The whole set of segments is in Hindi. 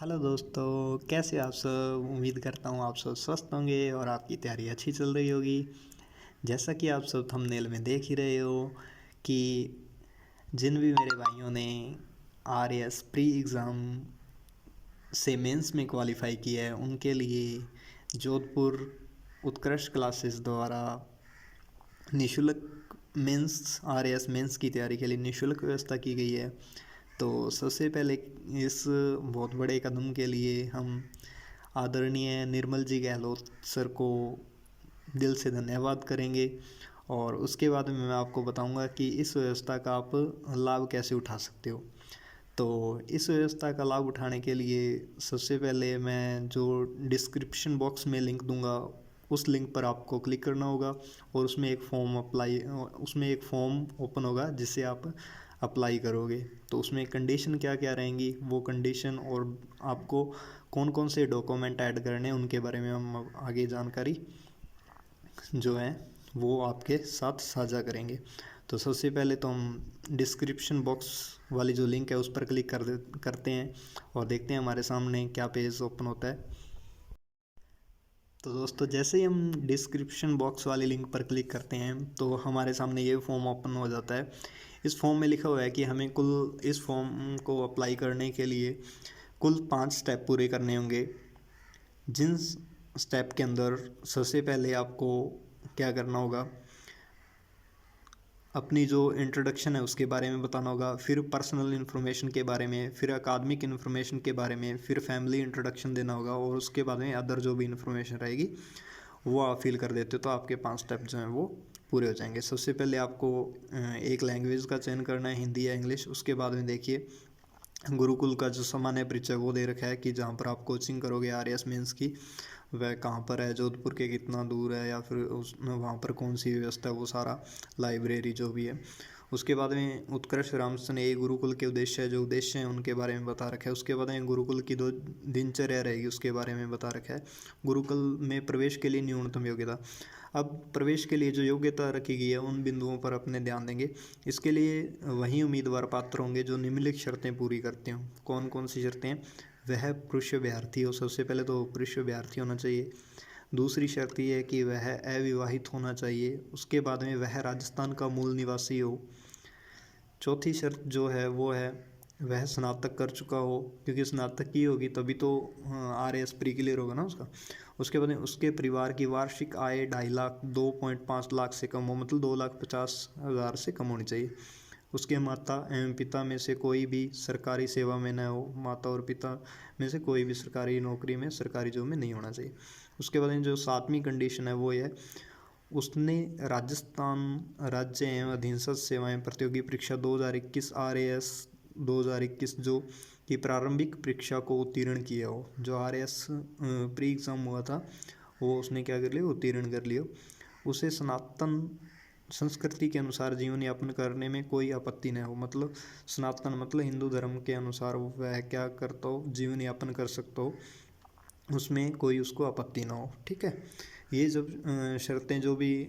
हेलो दोस्तों, कैसे आप सब। उम्मीद करता हूँ आप सब स्वस्थ होंगे और आपकी तैयारी अच्छी चल रही होगी। जैसा कि आप सब थंबनेल में देख ही रहे हो कि जिन भी मेरे भाइयों ने आर एस प्री एग्ज़ाम से मेंस में क्वालिफाई किया है उनके लिए जोधपुर उत्कृष्ट क्लासेस द्वारा निःशुल्क मेंस आर एस मेंस की तैयारी के लिए निःशुल्क व्यवस्था की गई है। तो सबसे पहले इस बहुत बड़े कदम के लिए हम आदरणीय निर्मल जी गहलोत सर को दिल से धन्यवाद करेंगे। और उसके बाद में मैं आपको बताऊंगा कि इस व्यवस्था का आप लाभ कैसे उठा सकते हो। तो इस व्यवस्था का लाभ उठाने के लिए सबसे पहले मैं जो डिस्क्रिप्शन बॉक्स में लिंक दूंगा उस लिंक पर आपको क्लिक करना होगा और उसमें एक फॉर्म ओपन होगा जिसे आप अप्लाई करोगे। तो उसमें कंडीशन क्या क्या रहेंगी, वो कंडीशन और आपको कौन कौन से डॉक्यूमेंट ऐड करने हैं उनके बारे में हम आगे जानकारी जो है वो आपके साथ साझा करेंगे। तो सबसे पहले तो हम डिस्क्रिप्शन बॉक्स वाली जो लिंक है उस पर क्लिक करते हैं और देखते हैं हमारे सामने क्या पेज ओपन होता है। तो दोस्तों, जैसे ही हम डिस्क्रिप्शन बॉक्स वाली लिंक पर क्लिक करते हैं तो हमारे सामने ये फॉर्म ओपन हो जाता है। इस फॉर्म में लिखा हुआ है कि हमें कुल इस फॉर्म को अप्लाई करने के लिए कुल 5 स्टेप पूरे करने होंगे। जिन स्टेप के अंदर सबसे पहले आपको क्या करना होगा, अपनी जो इंट्रोडक्शन है उसके बारे में बताना होगा, फिर पर्सनल इन्फॉर्मेशन के बारे में, फिर अकादमिक इन्फॉर्मेशन के बारे में, फिर फैमिली इंट्रोडक्शन देना होगा और उसके बाद में अदर जो भी इन्फॉर्मेशन रहेगी वो आप फिल कर देते हो तो आपके 5 स्टेप जो हैं वो पूरे हो जाएंगे। सबसे पहले आपको एक लैंग्वेज का चयन करना है, हिंदी या इंग्लिश। उसके बाद में देखिए गुरुकुल का जो सामान्य परिचय वो दे रखा है कि जहाँ पर आप कोचिंग करोगे आर एस मेंस की वह कहाँ पर है, जोधपुर के कितना दूर है या फिर उस वहाँ पर कौन सी व्यवस्था है, वो सारा लाइब्रेरी जो भी है। उसके बाद में उत्कर्ष रामचंद्र ये गुरुकुल के उद्देश्य जो उद्देश्य हैं उनके बारे में बता रखा है। उसके बाद में गुरुकुल की 2 दिनचर्या रहेगी उसके बारे में बता रखा है। गुरुकुल में प्रवेश के लिए न्यूनतम योग्यता, अब प्रवेश के लिए जो योग्यता रखी गई है उन बिंदुओं पर अपने ध्यान देंगे। इसके लिए वही उम्मीदवार पात्र होंगे जो निम्नलिखित शर्तें पूरी करते हों। कौन कौन सी शर्तें हैं, वह पुरुष अभ्यर्थी हो। सबसे पहले तो पुरुष अभ्यर्थी होना चाहिए। दूसरी शर्त ये है कि वह अविवाहित होना चाहिए। उसके बाद में वह राजस्थान का मूल निवासी हो। चौथी शर्त जो है वो है वह स्नातक कर चुका हो, क्योंकि स्नातक की होगी तभी तो आर एस प्री क्लियर होगा ना उसका। उसके बाद में उसके परिवार की वार्षिक आय 2.5 लाख 2.5 लाख से कम हो, मतलब 2,50,000 से कम होनी चाहिए। उसके माता एवं पिता में से कोई भी सरकारी सेवा में न हो, माता और पिता में से कोई भी सरकारी नौकरी में सरकारी जॉब में नहीं होना चाहिए। उसके बाद में जो 7वीं कंडीशन है वो है उसने राजस्थान राज्य एवं अधीनस्थ सेवाएं प्रतियोगी परीक्षा 2021 आर ए एस 2021 जो की प्रारंभिक परीक्षा को उत्तीर्ण किया हो। जो आर एस प्री एग्ज़ाम हुआ था वो उसने क्या कर लिया, उत्तीर्ण कर लिया। उसे सनातन संस्कृति के अनुसार जीवन यापन करने में कोई आपत्ति न हो, मतलब सनातन मतलब हिंदू धर्म के अनुसार वह क्या करता हो, जीवन यापन कर सकता हो, उसमें कोई उसको आपत्ति ना हो। ठीक है, ये जब शर्तें जो भी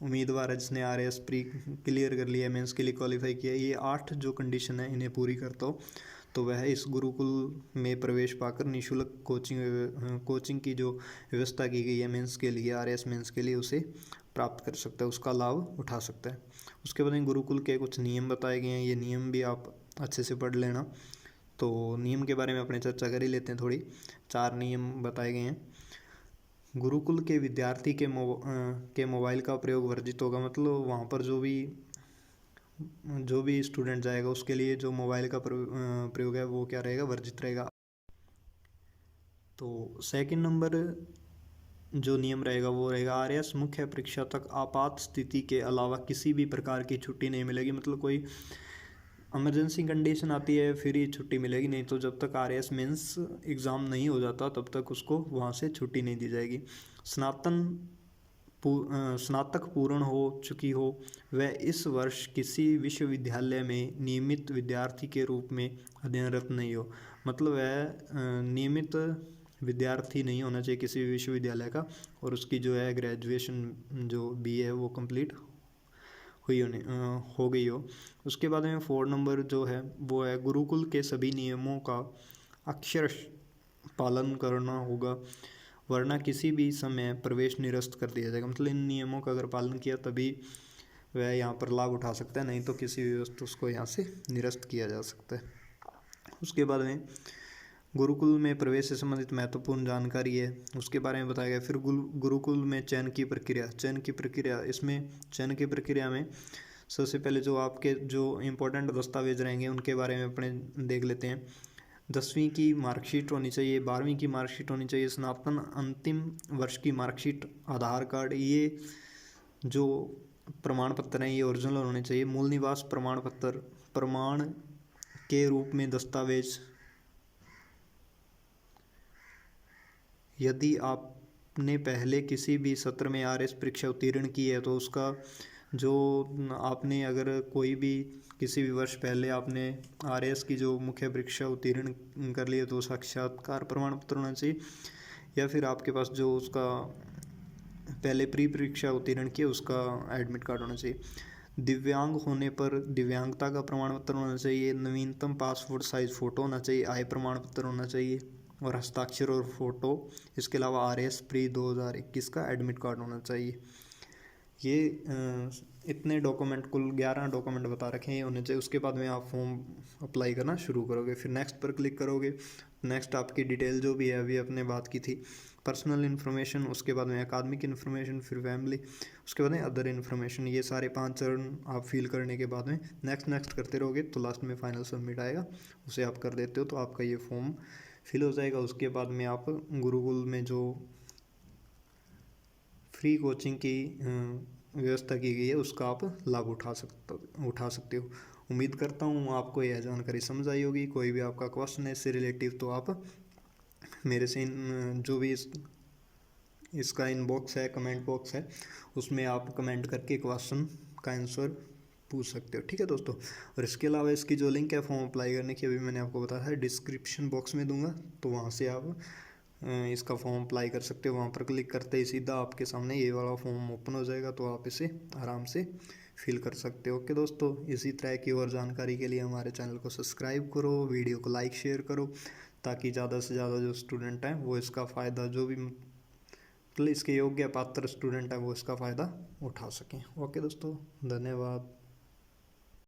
उम्मीदवार है जिसने आर एस प्री क्लियर कर लिया है, मेंस के लिए क्वालिफाई किया है, ये 8 जो कंडीशन है इन्हें पूरी करता हो तो वह इस गुरुकुल में प्रवेश पाकर निःशुल्क कोचिंग की जो व्यवस्था की गई है मेंस के लिए, आर एस मेंस के लिए, उसे प्राप्त कर सकता है, उसका लाभ उठा सकता है। उसके बाद गुरुकुल के कुछ नियम बताए गए हैं, ये नियम भी आप अच्छे से पढ़ लेना। तो नियम के बारे में अपने चर्चा कर ही लेते हैं थोड़ी। 4 नियम बताए गए हैं। गुरुकुल के विद्यार्थी के मोबाइल का प्रयोग वर्जित होगा, मतलब वहाँ पर जो भी स्टूडेंट जाएगा उसके लिए जो मोबाइल का प्रयोग है वो क्या रहेगा, वर्जित रहेगा। तो सेकंड नंबर जो नियम रहेगा वो रहेगा आर एस मुख्य परीक्षा तक आपात स्थिति के अलावा किसी भी प्रकार की छुट्टी नहीं मिलेगी, मतलब कोई इमरजेंसी कंडीशन आती है फिर ही छुट्टी मिलेगी, नहीं तो जब तक आर एस मेंस एग्ज़ाम नहीं हो जाता तब तक उसको वहाँ से छुट्टी नहीं दी जाएगी। स्नातक पूर्ण हो चुकी हो वह इस वर्ष किसी विश्वविद्यालय में नियमित विद्यार्थी के रूप में अध्ययनरत नहीं हो, मतलब वह नियमित विद्यार्थी नहीं होना चाहिए किसी भी विश्वविद्यालय का, और उसकी जो है ग्रेजुएशन जो बी है वो कंप्लीट हो गई हो। उसके बाद में 4 नंबर जो है वो है गुरुकुल के सभी नियमों का अक्षर पालन करना होगा, वरना किसी भी समय प्रवेश निरस्त कर दिया जाएगा। मतलब इन नियमों का अगर पालन किया तभी वह यहाँ पर लाभ उठा सकता है, नहीं तो किसी भी वस्तु उसको यहाँ से निरस्त किया जा सकता है। उसके बाद में गुरुकुल में प्रवेश से संबंधित महत्वपूर्ण जानकारी है, उसके बारे में बताया गया। फिर गुरुकुल में चयन की प्रक्रिया, इसमें चयन की प्रक्रिया में सबसे पहले जो आपके जो इम्पोर्टेंट दस्तावेज रहेंगे उनके बारे में अपने देख लेते हैं। 10वीं की मार्कशीट होनी चाहिए, 12वीं की मार्कशीट होनी चाहिए, स्नातन अंतिम वर्ष की मार्कशीट, आधार कार्ड, ये जो प्रमाण पत्र हैं ये ओरिजिनल होने चाहिए। मूल निवास प्रमाण पत्र, प्रमाण के रूप में दस्तावेज, यदि आपने पहले किसी भी सत्र में RS परीक्षा उत्तीर्ण की है तो उसका जो आपने अगर कोई भी किसी भी वर्ष पहले आपने RS की जो मुख्य परीक्षा उत्तीर्ण कर ली है तो साक्षात्कार प्रमाण पत्र होना चाहिए, या फिर आपके पास जो उसका पहले प्री परीक्षा उत्तीर्ण किया उसका एडमिट कार्ड होना चाहिए। दिव्यांग होने पर दिव्यांगता का प्रमाण पत्र होना चाहिए। नवीनतम पासपोर्ट साइज फ़ोटो होना चाहिए। आय प्रमाण पत्र होना चाहिए और हस्ताक्षर और फोटो। इसके अलावा RS प्री 2021 का एडमिट कार्ड होना चाहिए। ये इतने डॉक्यूमेंट, कुल 11 डॉक्यूमेंट बता रखे हैं होने चाहिए। उसके बाद में आप फॉर्म अप्लाई करना शुरू करोगे, फिर नेक्स्ट पर क्लिक करोगे। नेक्स्ट आपकी डिटेल जो भी है अभी अपने बात की थी, पर्सनल इन्फॉर्मेशन, उसके बाद में अकादमिक इन्फॉर्मेशन, फिर फैमिली, उसके बाद में अदर इन्फॉर्मेशन। ये सारे 5 चरण आप फिल करने के बाद में नेक्स्ट करते रहोगे तो लास्ट में फाइनल सबमिट आएगा, उसे आप कर देते हो तो आपका ये फॉर्म फिल हो जाएगा। उसके बाद में आप गुरुकुल में जो फ्री कोचिंग की व्यवस्था की गई है उसका आप लाभ उठा सकते हो। उम्मीद करता हूँ आपको यह जानकारी समझ आई होगी। कोई भी आपका क्वेश्चन है इससे रिलेटिव तो आप मेरे से जो भी इसका इनबॉक्स है, कमेंट बॉक्स है, उसमें आप कमेंट करके क्वेश्चन का आंसर पूछ सकते हो। ठीक है दोस्तों, और इसके अलावा इसकी जो लिंक है फॉर्म अप्लाई करने की, अभी मैंने आपको बताया है, डिस्क्रिप्शन बॉक्स में दूंगा, तो वहाँ से आप इसका फॉर्म अप्लाई कर सकते हो। वहाँ पर क्लिक करते ही सीधा आपके सामने ये वाला फॉर्म ओपन हो जाएगा, तो आप इसे आराम से फिल कर सकते हो। ओके दोस्तों, इसी तरह की और जानकारी के लिए हमारे चैनल को सब्सक्राइब करो, वीडियो को लाइक शेयर करो, ताकि ज़्यादा से ज़्यादा जो स्टूडेंट हैं वो इसका फ़ायदा, जो भी मतलब इसके योग्य पात्र स्टूडेंट हैं वो इसका फ़ायदा उठा सकें। ओके दोस्तों, धन्यवाद।